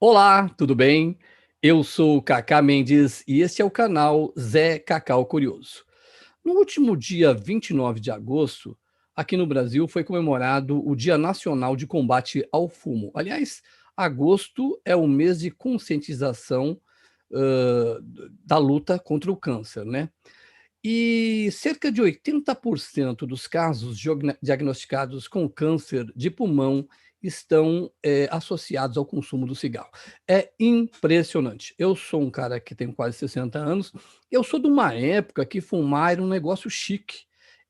Olá, tudo bem? Eu sou o Cacá Mendes e este é o canal Zé Cacau Curioso. No último dia 29 de agosto, aqui no Brasil, foi comemorado o Dia Nacional de Combate ao Fumo. Aliás, agosto é o mês de conscientização da luta contra o câncer, né? E cerca de 80% dos casos diagnosticados com câncer de pulmão estão associados ao consumo do cigarro. É impressionante. Eu sou um cara que tem quase 60 anos, eu sou de uma época que fumar era um negócio chique,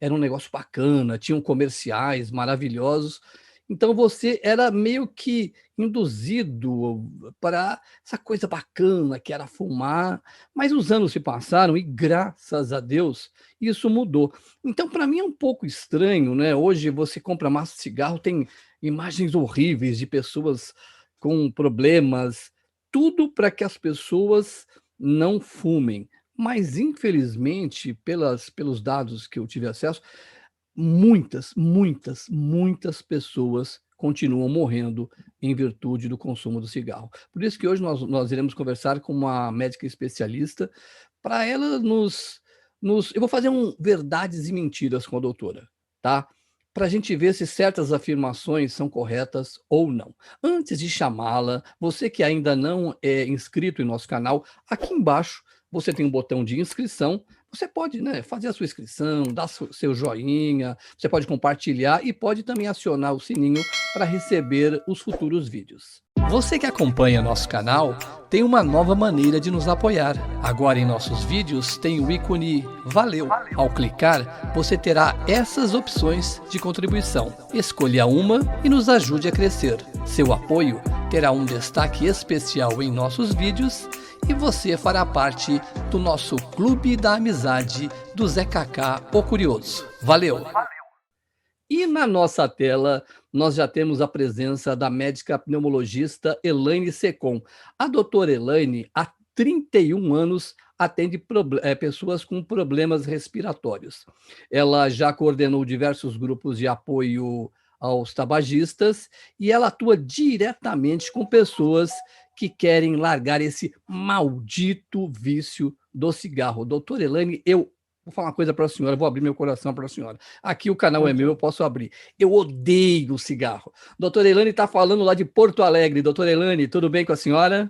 era um negócio bacana, tinham comerciais maravilhosos, então você era meio que induzido para essa coisa bacana que era fumar, mas os anos se passaram e, graças a Deus, isso mudou. Então, para mim é um pouco estranho, né? Hoje você compra massa de cigarro, tem imagens horríveis de pessoas com problemas, tudo para que as pessoas não fumem. Mas, infelizmente, pelos dados que eu tive acesso, muitas pessoas continuam morrendo em virtude do consumo do cigarro. Por isso que hoje nós iremos conversar com uma médica especialista para ela eu vou fazer um verdades e mentiras com a doutora, tá? Para a gente ver se certas afirmações são corretas ou não. Antes de chamá-la, você que ainda não é inscrito em nosso canal, aqui embaixo você tem um botão de inscrição. Você pode, né, fazer a sua inscrição, dar seu joinha, você pode compartilhar e pode também acionar o sininho para receber os futuros vídeos. Você que acompanha nosso canal tem uma nova maneira de nos apoiar. Agora em nossos vídeos tem o ícone Valeu. Ao clicar, você terá essas opções de contribuição. Escolha uma e nos ajude a crescer. Seu apoio terá um destaque especial em nossos vídeos e você fará parte do nosso Clube da Amizade do Zé Cacá, o Curioso. Valeu! E na nossa tela, nós já temos a presença da médica pneumologista Elaine Secom. A doutora Elaine, há 31 anos, atende pessoas com problemas respiratórios. Ela já coordenou diversos grupos de apoio aos tabagistas e ela atua diretamente com pessoas que querem largar esse maldito vício do cigarro. Doutora Elaine, eu vou falar uma coisa para a senhora, vou abrir meu coração para a senhora. Aqui o canal é meu, eu posso abrir. Eu odeio cigarro. Doutora Elaine está falando lá de Porto Alegre. Doutora Elaine, tudo bem com a senhora?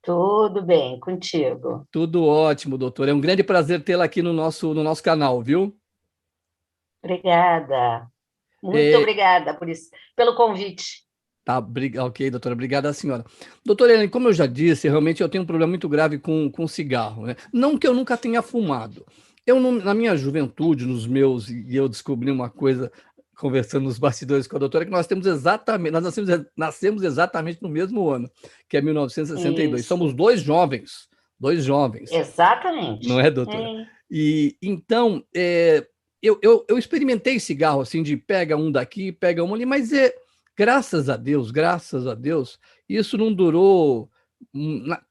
Tudo bem, contigo. Tudo ótimo, doutor. É um grande prazer tê-la aqui no nosso canal, viu? Obrigada. Muito É, obrigada por isso, pelo convite. tá, ok, doutora, obrigada a senhora. Doutora Elaine, como eu já disse, realmente eu tenho um problema muito grave com cigarro, né? Não que eu nunca tenha fumado. Na minha juventude, e eu descobri uma coisa conversando nos bastidores com a doutora, que nós nascemos exatamente no mesmo ano, que é 1962. Somos Isso, dois jovens, não exatamente. é, doutora? E então, eu experimentei cigarro assim, de pega um daqui, pega um ali, mas graças a Deus, isso não durou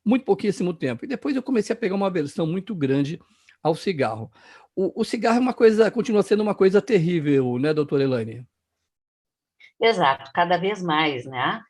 muito pouquíssimo tempo. E depois eu comecei a pegar uma aversão muito grande ao cigarro. O cigarro é uma coisa, continua sendo uma coisa terrível, né, doutora Elaine? Exato, cada vez mais, né?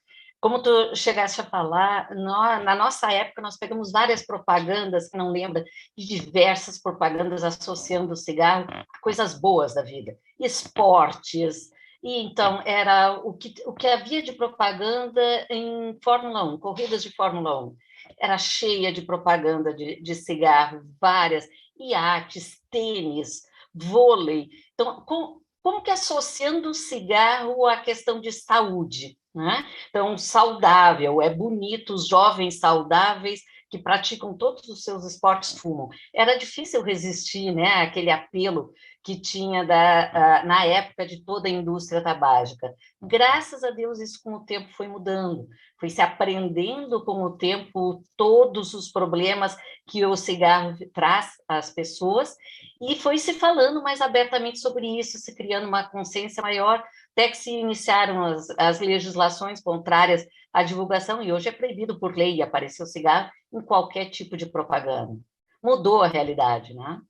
Como tu chegaste a falar, na nossa época nós pegamos várias propagandas, que não lembra, de diversas propagandas associando o cigarro a coisas boas da vida, esportes, e então era o que havia de propaganda em Fórmula 1, corridas de Fórmula 1, era cheia de propaganda de cigarro, várias, iates, tênis, vôlei. Então, como que associando o cigarro à questão de saúde, né? Então, saudável, é bonito, os jovens saudáveis que praticam todos os seus esportes fumam. Era difícil resistir, né, àquele apelo que tinha na época de toda a indústria tabágica. Graças a Deus, isso com o tempo foi mudando, foi se aprendendo com o tempo todos os problemas que o cigarro traz às pessoas, e foi se falando mais abertamente sobre isso, se criando uma consciência maior, até que se iniciaram as legislações contrárias à divulgação, e hoje é proibido por lei aparecer o cigarro em qualquer tipo de propaganda. Mudou a realidade, né?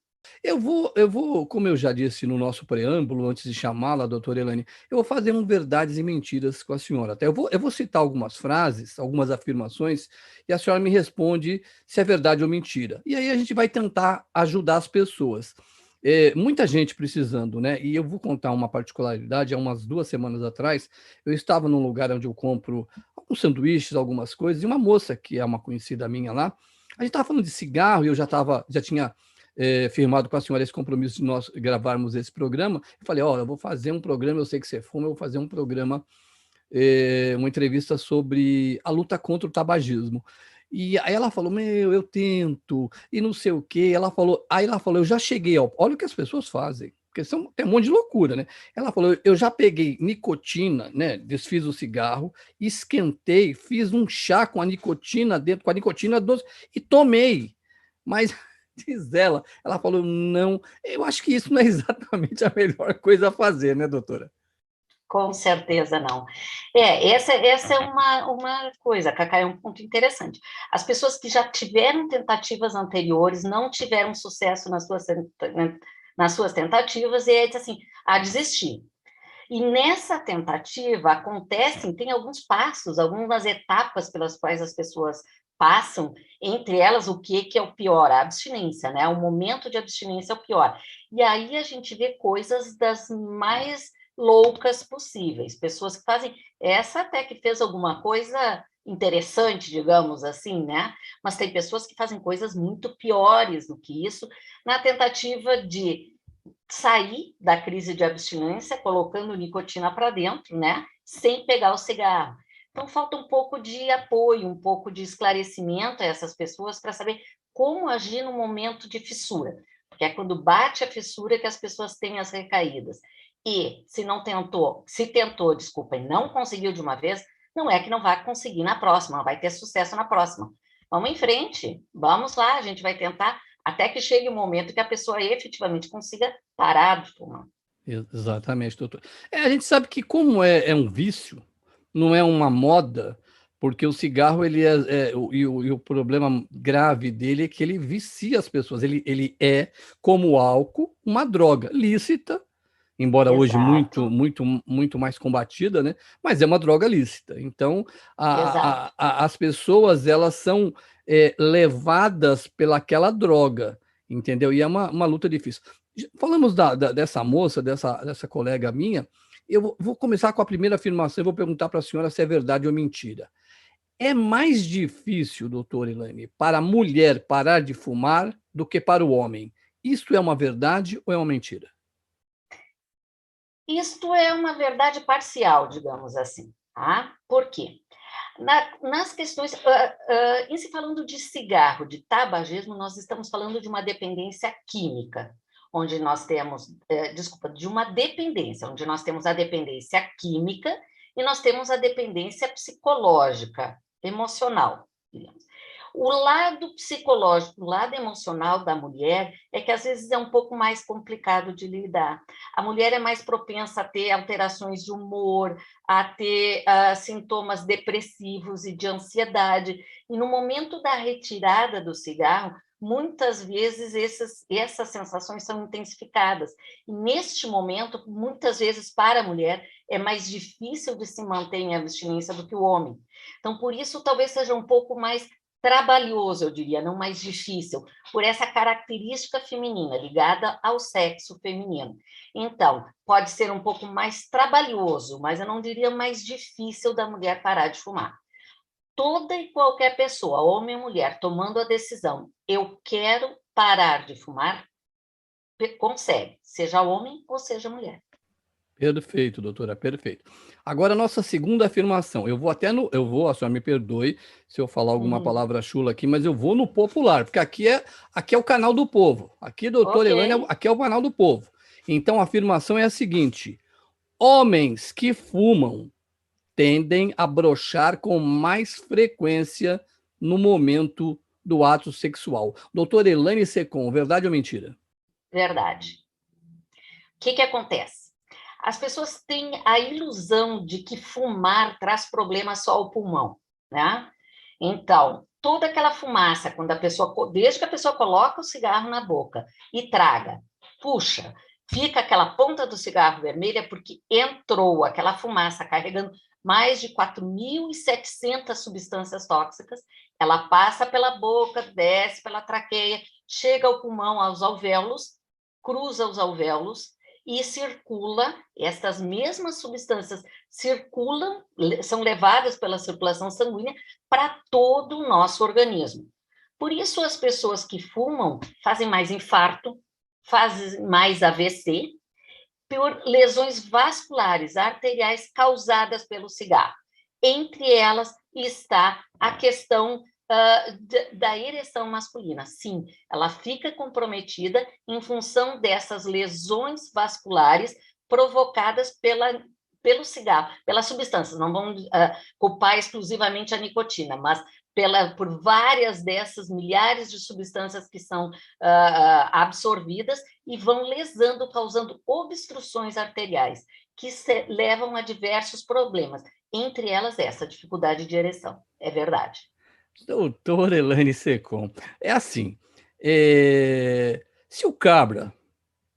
Como eu já disse no nosso preâmbulo, antes de chamá-la, doutora Elaine, eu vou fazer um verdades e mentiras com a senhora. Tá? Eu vou citar algumas frases, algumas afirmações, e a senhora me responde se é verdade ou mentira. E aí a gente vai tentar ajudar as pessoas. Muita gente precisando, né? E eu vou contar uma particularidade. Há umas 2 semanas atrás, eu estava num lugar onde eu compro alguns sanduíches, algumas coisas, e uma moça, que é uma conhecida minha lá, a gente estava falando de cigarro, e eu já tinha firmado com a senhora esse compromisso de nós gravarmos esse programa. Eu falei, ó, eu vou fazer um programa, eu sei que você fuma, eu vou fazer um programa, uma entrevista sobre a luta contra o tabagismo. E aí ela falou, meu, eu tento, e não sei o quê. Aí ela falou, eu já cheguei, ó, olha o que as pessoas fazem. Porque tem um monte de loucura, né? Ela falou, eu já peguei nicotina, né? Desfiz o cigarro, esquentei, fiz um chá com a nicotina dentro, com a nicotina doce, e tomei. Mas diz ela falou, não, eu acho que isso não é exatamente a melhor coisa a fazer, né, doutora? Com certeza não. Essa é uma coisa, Cacá, é um ponto interessante. As pessoas que já tiveram tentativas anteriores não tiveram sucesso nas suas tentativas, e aí diz assim, desistir. E nessa tentativa tem alguns passos, algumas etapas pelas quais as pessoas passam, entre elas o que é o pior, a abstinência, né? O momento de abstinência é o pior. E aí a gente vê coisas das mais loucas possíveis, pessoas que fazem, essa até que fez alguma coisa interessante, digamos assim, né? Mas tem pessoas que fazem coisas muito piores do que isso, na tentativa de sair da crise de abstinência, colocando nicotina para dentro, né? Sem pegar o cigarro. Então, falta um pouco de apoio, um pouco de esclarecimento a essas pessoas para saber como agir no momento de fissura. Porque é quando bate a fissura que as pessoas têm as recaídas. E se tentou, desculpa, e não conseguiu de uma vez, não é que não vai conseguir na próxima, vai ter sucesso na próxima. Vamos em frente, vamos lá, a gente vai tentar até que chegue o momento que a pessoa efetivamente consiga parar de fumar. Exatamente, doutor. A gente sabe que como é um vício, não é uma moda, porque o cigarro, e o problema grave dele é que ele vicia as pessoas. Ele é, como o álcool, uma droga lícita, embora hoje muito, Exato, muito, muito mais combatida, né? Mas é uma droga lícita. Então, exato. as pessoas, elas são levadas pelaquela droga, entendeu? E é uma luta difícil. Falamos dessa moça, dessa colega minha. Eu vou começar com a primeira afirmação e vou perguntar para a senhora se é verdade ou mentira. É mais difícil, doutora Elaine, para a mulher parar de fumar do que para o homem. Isto é uma verdade ou é uma mentira? Isto é uma verdade parcial, digamos assim. Tá? Por quê? Nas questões, em se falando de cigarro, de tabagismo, nós estamos falando de uma dependência química, onde nós temos, de uma dependência, onde nós temos a dependência química e nós temos a dependência psicológica, emocional, digamos. O lado psicológico, o lado emocional da mulher é que às vezes é um pouco mais complicado de lidar. A mulher é mais propensa a ter alterações de humor, a ter sintomas depressivos e de ansiedade. E no momento da retirada do cigarro, muitas vezes essas sensações são intensificadas. E neste momento, muitas vezes para a mulher, é mais difícil de se manter em abstinência do que o homem. Então, por isso, talvez seja um pouco mais trabalhoso, eu diria, não mais difícil, por essa característica feminina ligada ao sexo feminino. Então, pode ser um pouco mais trabalhoso, mas eu não diria mais difícil da mulher parar de fumar. Toda e qualquer pessoa, homem ou mulher, tomando a decisão, eu quero parar de fumar, consegue, seja homem ou seja mulher. Perfeito, doutora, perfeito. Agora, a nossa segunda afirmação. A senhora me perdoe se eu falar alguma Uhum. palavra chula aqui, mas eu vou no popular, porque aqui é o canal do povo. Aqui, doutora Ok. Elaine, aqui é o canal do povo. Então, a afirmação é a seguinte: homens que fumam tendem a brochar com mais frequência no momento do ato sexual. Doutora Elaine Secom, verdade ou mentira? Verdade. O que acontece? As pessoas têm a ilusão de que fumar traz problemas só ao pulmão, né? Então, toda aquela fumaça, desde que a pessoa coloca o cigarro na boca e traga, puxa, fica aquela ponta do cigarro vermelha porque entrou aquela fumaça carregando mais de 4.700 substâncias tóxicas, ela passa pela boca, desce pela traqueia, chega ao pulmão, aos alvéolos, cruza os alvéolos e circula, estas mesmas substâncias circulam, são levadas pela circulação sanguínea para todo o nosso organismo. Por isso, as pessoas que fumam fazem mais infarto, fazem mais AVC, por lesões vasculares, arteriais causadas pelo cigarro. Entre elas está a questão da ereção masculina. Sim, ela fica comprometida em função dessas lesões vasculares provocadas pelo cigarro, pelas substâncias. Não vamos culpar exclusivamente a nicotina, mas por várias dessas milhares de substâncias que são absorvidas e vão lesando, causando obstruções arteriais, que levam a diversos problemas, entre elas essa dificuldade de ereção. É verdade. Doutora Elaine Secom, é assim, se o cabra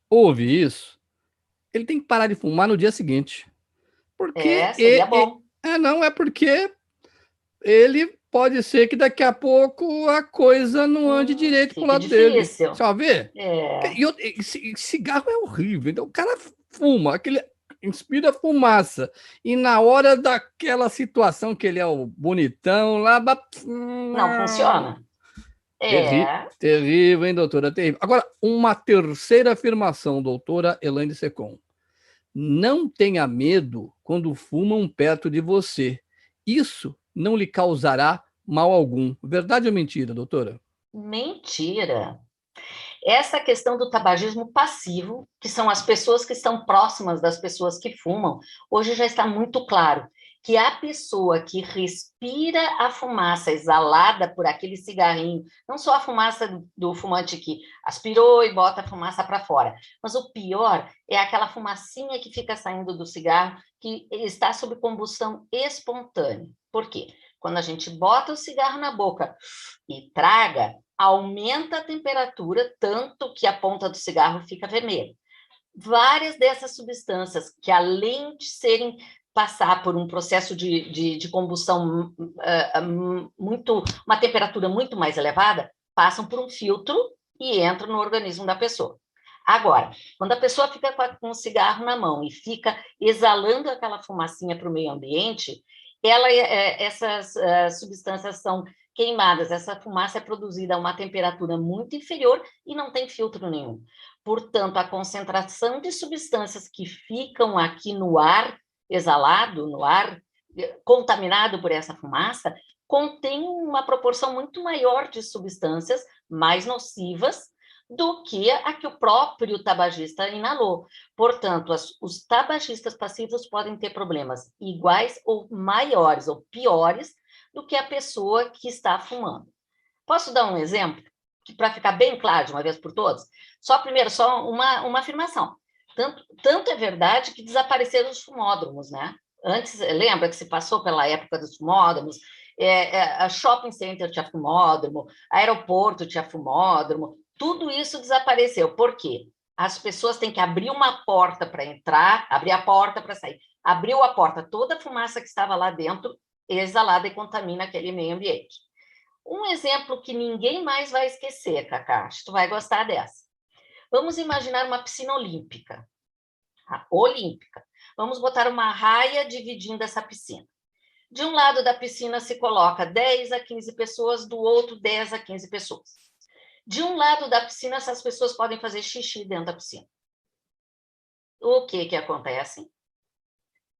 ouve isso, ele tem que parar de fumar no dia seguinte. Porque seria bom. Não, é porque ele pode ser que daqui a pouco a coisa não ande direito pro lado dele. Você vai ver? E cigarro é horrível. Então o cara fuma, inspira fumaça. E na hora daquela situação que ele é o bonitão, lá... Não funciona. Terrível, hein, doutora? Terrível. Agora, uma terceira afirmação, doutora Elaine Secom. Não tenha medo quando fumam perto de você. Isso não lhe causará mal algum. Verdade ou mentira, doutora? Mentira. Essa questão do tabagismo passivo, que são as pessoas que estão próximas das pessoas que fumam, hoje já está muito claro que a pessoa que respira a fumaça exalada por aquele cigarrinho, não só a fumaça do fumante que aspirou e bota a fumaça para fora, mas o pior é aquela fumacinha que fica saindo do cigarro que está sob combustão espontânea. Por quê? Quando a gente bota o cigarro na boca e traga, aumenta a temperatura, tanto que a ponta do cigarro fica vermelha. Várias dessas substâncias, que além de passar por um processo de combustão uma temperatura muito mais elevada, passam por um filtro e entram no organismo da pessoa. Agora, quando a pessoa fica com o cigarro na mão e fica exalando aquela fumacinha para o meio ambiente, essas substâncias são queimadas, essa fumaça é produzida a uma temperatura muito inferior e não tem filtro nenhum. Portanto, a concentração de substâncias que ficam aqui no ar exalado, no ar contaminado por essa fumaça, contém uma proporção muito maior de substâncias mais nocivas do que a que o próprio tabagista inalou. Portanto, os tabagistas passivos podem ter problemas iguais ou maiores ou piores do que a pessoa que está fumando. Posso dar um exemplo? Para ficar bem claro de uma vez por todas? Só uma afirmação. Tanto é verdade que desapareceram os fumódromos, né? Antes, lembra que se passou pela época dos fumódromos, a shopping center tinha fumódromo, aeroporto tinha fumódromo, tudo isso desapareceu. Por quê? As pessoas têm que abrir uma porta para entrar, abrir a porta para sair. Abriu a porta, toda a fumaça que estava lá dentro é exalada e contamina aquele meio ambiente. Um exemplo que ninguém mais vai esquecer, Cacá, tu vai gostar dessa. Vamos imaginar uma piscina olímpica. Olímpica. Vamos botar uma raia dividindo essa piscina. De um lado da piscina se coloca 10 a 15 pessoas, do outro 10 a 15 pessoas. De um lado da piscina, essas pessoas podem fazer xixi dentro da piscina. O que acontece?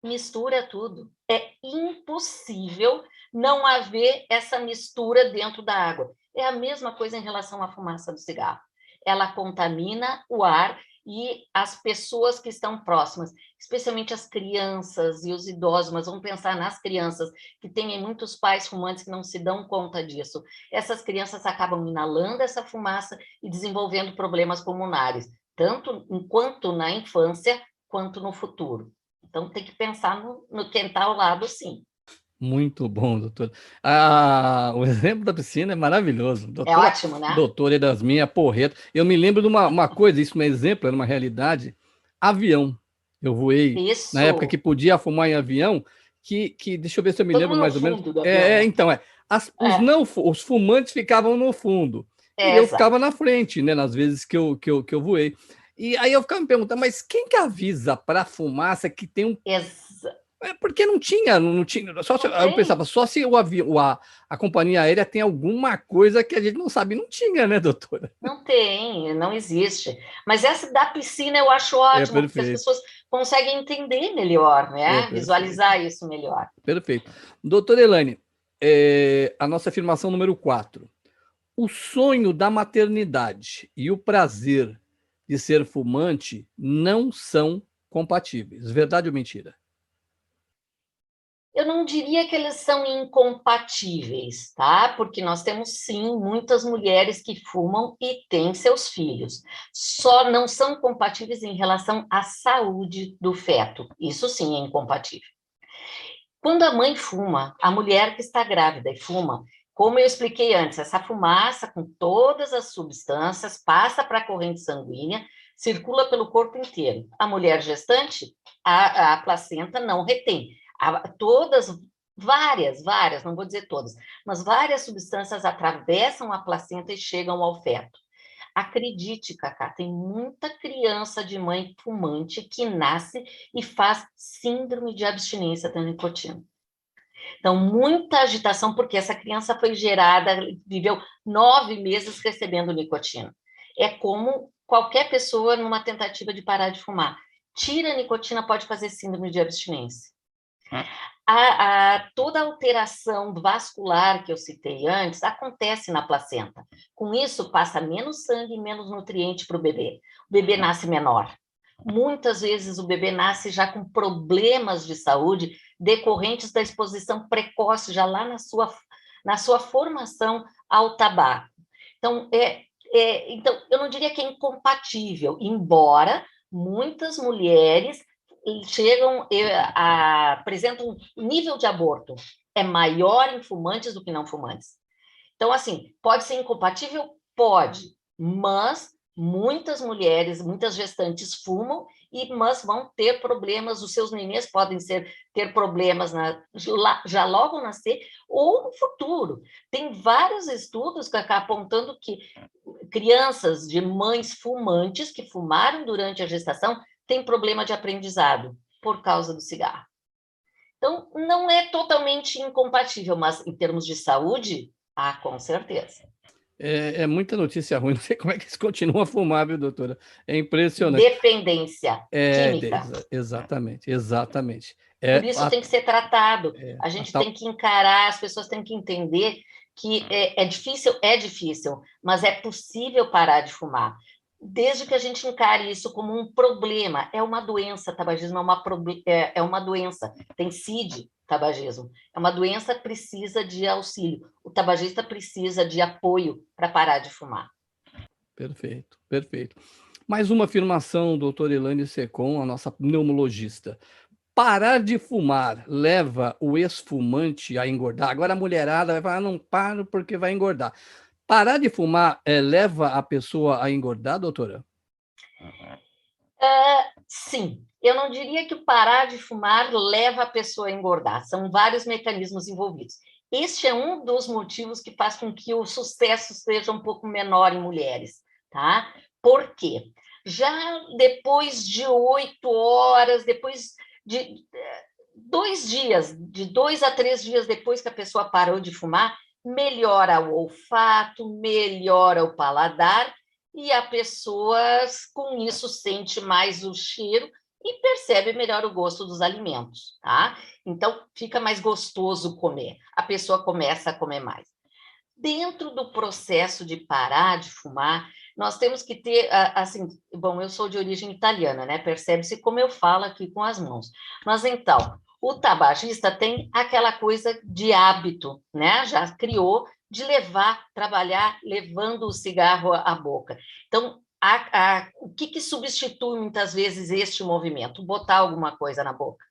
Mistura tudo. É impossível não haver essa mistura dentro da água. É a mesma coisa em relação à fumaça do cigarro. Ela contamina o ar e as pessoas que estão próximas, especialmente as crianças e os idosos, mas vamos pensar nas crianças, que têm muitos pais fumantes que não se dão conta disso. Essas crianças acabam inalando essa fumaça e desenvolvendo problemas pulmonares, tanto enquanto na infância, quanto no futuro. Então, tem que pensar no quem está ao lado, sim. Muito bom, doutor. O exemplo da piscina é maravilhoso. É Doutora, ótimo, né? doutora Erasminha é porreta. Eu me lembro de uma coisa, isso não é exemplo, era uma realidade. Avião. Eu voei na época que Isso. podia fumar em avião, deixa eu ver se eu me Todo lembro mundo no mais ou menos. fundo do avião, né? Então, os, É, não, os fumantes ficavam no fundo e é eu ficava exato. na frente, né, nas vezes que eu voei. E aí eu ficava me perguntando, mas quem que avisa para a fumaça que tem um. Exa Porque não tinha, só se, não eu tem. pensava, só se a companhia aérea tem alguma coisa que a gente não sabe, não tinha, né, doutora? Não tem, não existe. Mas essa da piscina eu acho É ótimo, porque as perfeito, pessoas conseguem entender melhor, é né? perfeito, Visualizar isso melhor. perfeito. Doutora Elaine, a nossa afirmação número 4. O sonho da maternidade e o prazer de ser fumante não são compatíveis. Verdade ou mentira? Eu não diria que eles são incompatíveis, tá? Porque nós temos sim muitas mulheres que fumam e têm seus filhos. Só não são compatíveis em relação à saúde do feto. Isso sim é incompatível. Quando a mãe fuma, a mulher que está grávida e fuma, como eu expliquei antes, essa fumaça com todas as substâncias passa para a corrente sanguínea, circula pelo corpo inteiro. A mulher gestante, a placenta não retém. Todas, várias, não vou dizer todas, mas várias substâncias atravessam a placenta e chegam ao feto. Acredite, Cacá, tem muita criança de mãe fumante que nasce e faz síndrome de abstinência da nicotina. Então, muita agitação, porque essa criança foi gerada, viveu 9 meses recebendo nicotina. É como qualquer pessoa numa tentativa de parar de fumar. Tira a nicotina, pode fazer síndrome de abstinência. Toda a alteração vascular que eu citei antes acontece na placenta. Com isso, passa menos sangue e menos nutriente para o bebê. O bebê nasce menor. Muitas vezes o bebê nasce já com problemas de saúde decorrentes da exposição precoce, já lá na sua formação ao tabaco. Então, então, eu não diria que é incompatível, embora muitas mulheres chegam, apresentam um nível de aborto é maior em fumantes do que não fumantes. Então, assim, pode ser incompatível? Pode, mas muitas mulheres, muitas gestantes fumam, mas vão ter problemas, os seus nenês podem ter problemas já logo ao nascer ou no futuro. Tem vários estudos apontando que crianças de mães fumantes que fumaram durante a gestação têm problema de aprendizado por causa do cigarro. Então, não é totalmente incompatível, mas em termos de saúde, com certeza. É muita notícia ruim, não sei como é que eles continuam a fumar, viu, doutora? É impressionante. Dependência química. Exatamente, exatamente. Por isso tem que ser tratado. A A gente tem tal, que encarar, as pessoas têm que entender que é difícil, mas é possível parar de fumar. Desde que a gente encare isso como um problema, é uma doença, tabagismo é uma doença, tem CID, tabagismo, é uma doença, precisa de auxílio, o tabagista precisa de apoio para parar de fumar. perfeito, perfeito. Mais uma afirmação, doutora Elaine Secom, a nossa pneumologista. Parar de fumar leva o ex-fumante a engordar? Agora a mulherada vai falar, não paro porque vai engordar. Parar de fumar leva a pessoa a engordar, doutora? Sim, eu não diria que o parar de fumar leva a pessoa a engordar, são vários mecanismos envolvidos. Este é um dos motivos que faz com que o sucesso seja um pouco menor em mulheres, tá? Por quê? Já depois de 8 horas, depois de 2 dias, de 2 a 3 dias depois que a pessoa parou de fumar, melhora o olfato, melhora o paladar e a pessoa, com isso, sente mais o cheiro e percebe melhor o gosto dos alimentos, tá? Então, fica mais gostoso comer. A pessoa começa a comer mais. Dentro do processo de parar de fumar, nós temos que ter, assim, bom, eu sou de origem italiana, né? Percebe-se como eu falo aqui com as mãos. Mas então, o tabagista tem aquela coisa de hábito, né? Já criou de trabalhar levando o cigarro à boca. Então, o que substitui muitas vezes este movimento? Botar alguma coisa na boca.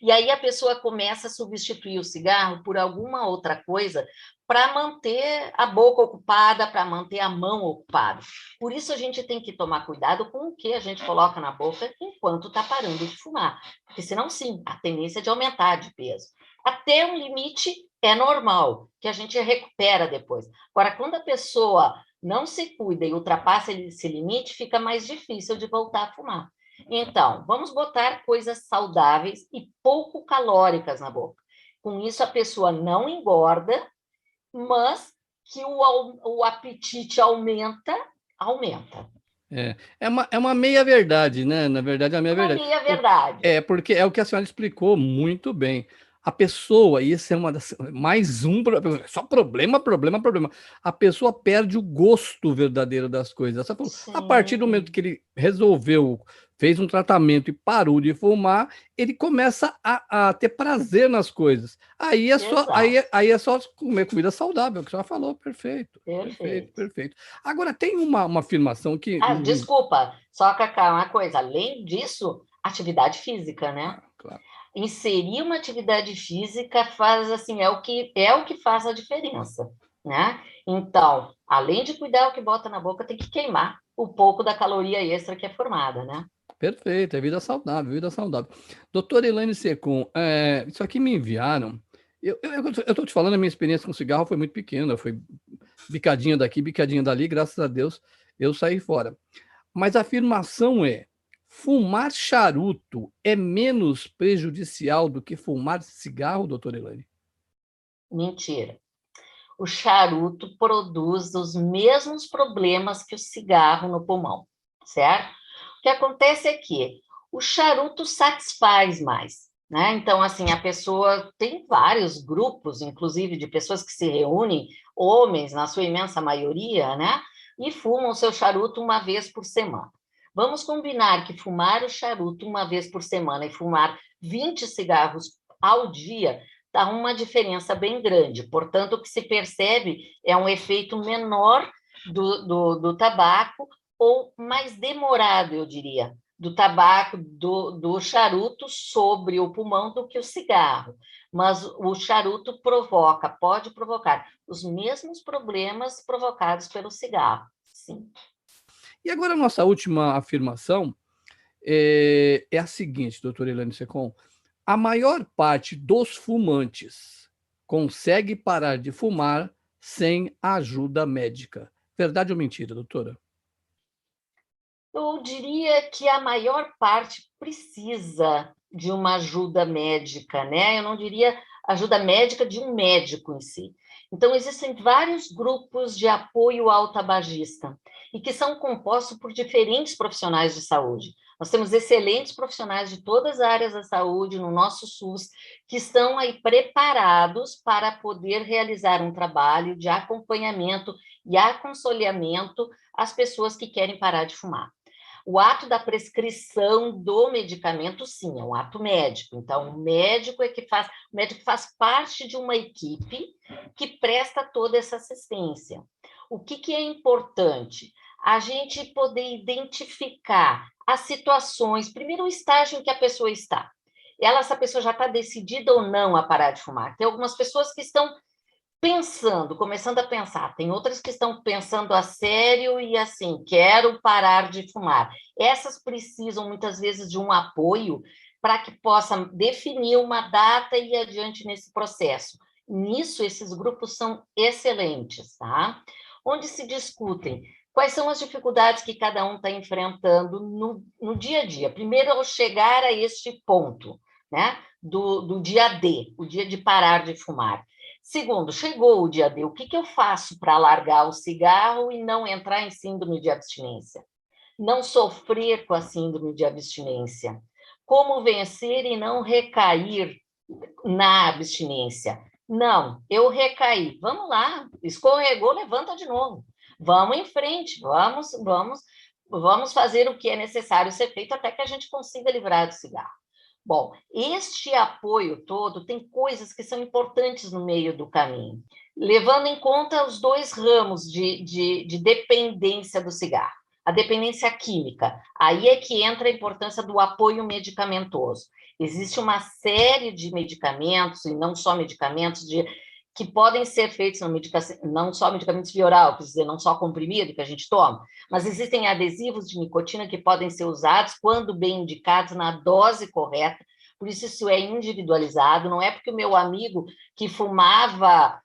E aí a pessoa começa a substituir o cigarro por alguma outra coisa para manter a boca ocupada, para manter a mão ocupada. Por isso a gente tem que tomar cuidado com o que a gente coloca na boca enquanto está parando de fumar. Porque senão, sim, a tendência é de aumentar de peso. Até um limite é normal, que a gente recupera depois. Agora, quando a pessoa não se cuida e ultrapassa esse limite, fica mais difícil de voltar a fumar. Então, vamos botar coisas saudáveis e pouco calóricas na boca. Com isso, a pessoa não engorda, mas que o apetite aumenta. É uma meia-verdade, né? Na verdade, é uma Uma meia-verdade. meia-verdade. Porque é o que a senhora explicou muito bem. A pessoa, e isso é uma das, mais um, só problema, problema, problema. A pessoa perde o gosto verdadeiro das coisas. A partir do momento Sim, que ele resolveu, fez um tratamento e parou de fumar, ele começa a ter prazer nas coisas. exato. Aí é só comer comida saudável, que a senhora falou. Perfeito, perfeito, Perfeito. perfeito. Agora, tem uma afirmação que Ah, desculpa, só Cacá, uma coisa. Além disso, atividade física, né? ah, claro. Inserir uma atividade física faz assim, é o que faz a diferença, né? Então, além de cuidar o que bota na boca, tem que queimar o pouco da caloria extra que é formada, né? Perfeito, é vida saudável, vida saudável. Doutora Elaine Secom, isso aqui me enviaram. Eu tô te falando, a minha experiência com cigarro foi muito pequena, foi bicadinha daqui, bicadinha dali, graças a Deus eu saí fora. Mas a afirmação é: fumar charuto é menos prejudicial do que fumar cigarro, doutora Elaine? Mentira. O charuto produz os mesmos problemas que o cigarro no pulmão, certo? O que acontece é que o charuto satisfaz mais, né? Então, assim, a pessoa tem vários grupos, inclusive de pessoas que se reúnem, homens, na sua imensa maioria, né? E fumam o seu charuto uma vez por semana. Vamos combinar que fumar o charuto uma vez por semana e fumar 20 cigarros ao dia dá uma diferença bem grande. Portanto, o que se percebe é um efeito menor do tabaco, ou mais demorado, eu diria, do tabaco, do charuto sobre o pulmão do que o cigarro. Mas o charuto pode provocar os mesmos problemas provocados pelo cigarro. Sim. E agora a nossa última afirmação é a seguinte, doutora Elaine Secom: a maior parte dos fumantes consegue parar de fumar sem ajuda médica. Verdade ou mentira, doutora? Eu diria que a maior parte precisa de uma ajuda médica, né? Eu não diria ajuda médica de um médico em si. Então, existem vários grupos de apoio ao tabagista e que são compostos por diferentes profissionais de saúde. Nós temos excelentes profissionais de todas as áreas da saúde no nosso SUS que estão aí preparados para poder realizar um trabalho de acompanhamento e aconselhamento às pessoas que querem parar de fumar. O ato da prescrição do medicamento, sim, é um ato médico. Então, o médico faz parte de uma equipe que presta toda essa assistência. O que é importante? A gente poder identificar as situações, primeiro o estágio em que a pessoa está. Essa pessoa já está decidida ou não a parar de fumar. Tem algumas pessoas que estão pensando, começando a pensar. Tem outras que estão pensando a sério e assim, quero parar de fumar. Essas precisam muitas vezes de um apoio para que possa definir uma data e ir adiante nesse processo. Nisso, esses grupos são excelentes, tá? Onde se discutem quais são as dificuldades que cada um está enfrentando no dia a dia. Primeiro, ao chegar a este ponto, né? Do dia D, o dia de parar de fumar. Segundo, chegou o dia D, o que eu faço para largar o cigarro e não entrar em síndrome de abstinência? Não sofrer com a síndrome de abstinência? Como vencer e não recair na abstinência? Não, eu recaí. Vamos lá, escorregou, levanta de novo. Vamos em frente, vamos fazer o que é necessário ser feito até que a gente consiga livrar do cigarro. Bom, este apoio todo tem coisas que são importantes no meio do caminho, levando em conta os dois ramos de dependência do cigarro. A dependência química, aí é que entra a importância do apoio medicamentoso. Existe uma série de medicamentos, e não só medicamentos, que podem ser feitos, não só medicamentos via oral, quer dizer, não só comprimido que a gente toma, mas existem adesivos de nicotina que podem ser usados, quando bem indicados, na dose correta. Por isso é individualizado. Não é porque o meu amigo que fumava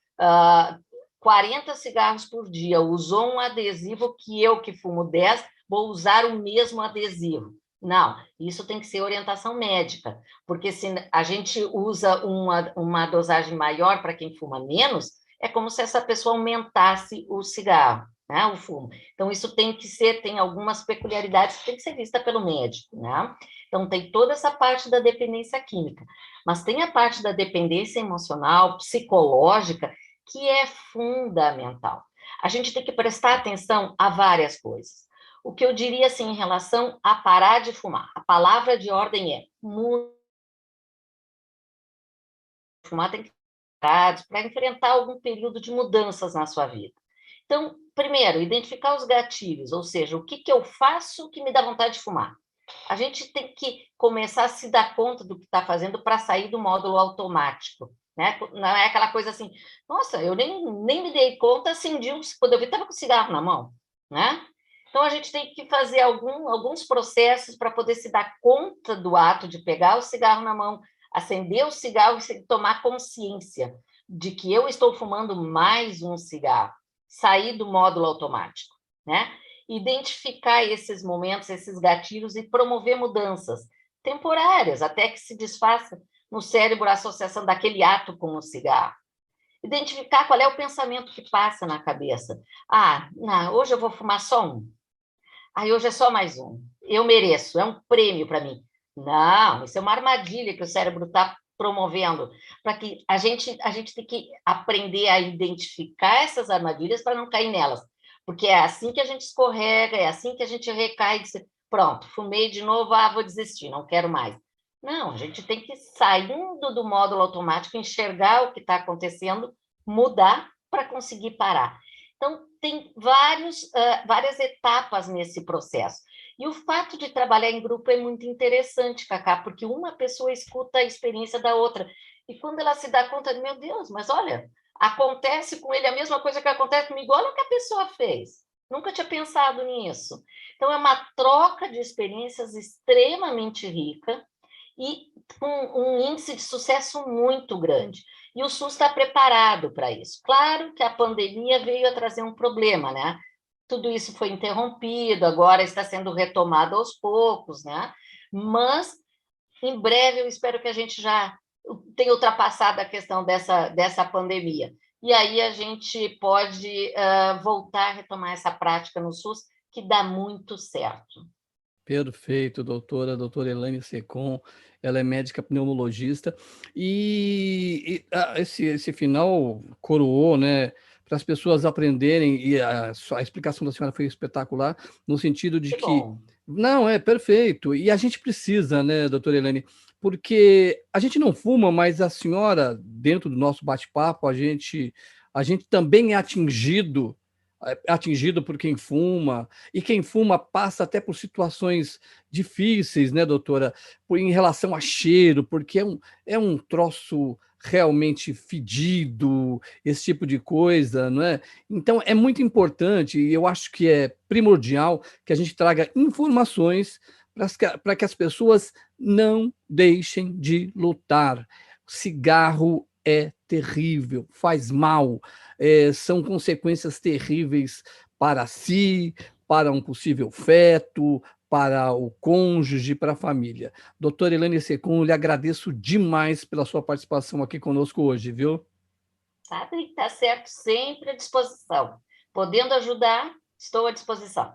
40 cigarros por dia usou um adesivo que fumo 10, vou usar o mesmo adesivo. Não, isso tem que ser orientação médica, porque se a gente usa uma dosagem maior para quem fuma menos, é como se essa pessoa aumentasse o cigarro, né, o fumo. Então, isso tem algumas peculiaridades que tem que ser vista pelo médico, né? Então, tem toda essa parte da dependência química, mas tem a parte da dependência emocional, psicológica, que é fundamental. A gente tem que prestar atenção a várias coisas. O que eu diria, assim, em relação a parar de fumar, a palavra de ordem é fumar tem que ser para enfrentar algum período de mudanças na sua vida. Então, primeiro, identificar os gatilhos, ou seja, o que eu faço que me dá vontade de fumar. A gente tem que começar a se dar conta do que está fazendo para sair do módulo automático, né? Não é aquela coisa assim, nossa, eu nem me dei conta, acendi quando eu vi, estava com o cigarro na mão, né? Então, a gente tem que fazer alguns processos para poder se dar conta do ato de pegar o cigarro na mão, acender o cigarro e tomar consciência de que eu estou fumando mais um cigarro, sair do módulo automático, né? Identificar esses momentos, esses gatilhos e promover mudanças temporárias, até que se desfaça no cérebro a associação daquele ato com o cigarro. Identificar qual é o pensamento que passa na cabeça. Não, hoje eu vou fumar só um. Hoje é só mais um. Eu mereço, é um prêmio para mim. Não, isso é uma armadilha que o cérebro está promovendo, para que a gente tem que aprender a identificar essas armadilhas para não cair nelas, porque é assim que a gente escorrega, é assim que a gente recai, pronto, fumei de novo, vou desistir, não quero mais. Não, a gente tem que, saindo do módulo automático, enxergar o que está acontecendo, mudar para conseguir parar. Então, tem várias etapas nesse processo. E o fato de trabalhar em grupo é muito interessante, Cacá, porque uma pessoa escuta a experiência da outra. E quando ela se dá conta, meu Deus, mas olha, acontece com ele a mesma coisa que acontece comigo, olha o que a pessoa fez. Nunca tinha pensado nisso. Então, é uma troca de experiências extremamente rica e com um índice de sucesso muito grande. E o SUS está preparado para isso. Claro que a pandemia veio a trazer um problema, né? Tudo isso foi interrompido, agora está sendo retomado aos poucos, né? Mas, em breve, eu espero que a gente já tenha ultrapassado a questão dessa pandemia. E aí a gente pode voltar a retomar essa prática no SUS, que dá muito certo. Perfeito, doutora Elaine Secom, ela é médica pneumologista, esse final coroou, né, para as pessoas aprenderem, e a explicação da senhora foi espetacular, no sentido de Que que, bom. não, é perfeito, e a gente precisa, né, doutora Elaine, porque a gente não fuma, mas a senhora, dentro do nosso bate-papo, a gente também é atingido por quem fuma, e quem fuma passa até por situações difíceis, né, doutora, em relação a cheiro, porque é um troço realmente fedido, esse tipo de coisa, não é? Então, é muito importante, e eu acho que é primordial, que a gente traga informações para que as pessoas não deixem de lutar. Cigarro é terrível, faz mal, são consequências terríveis para si, para um possível feto, para o cônjuge, para a família. Doutora Elaine Secom, lhe agradeço demais pela sua participação aqui conosco hoje, viu? Sabe? Está certo, sempre à disposição. Podendo ajudar, estou à disposição.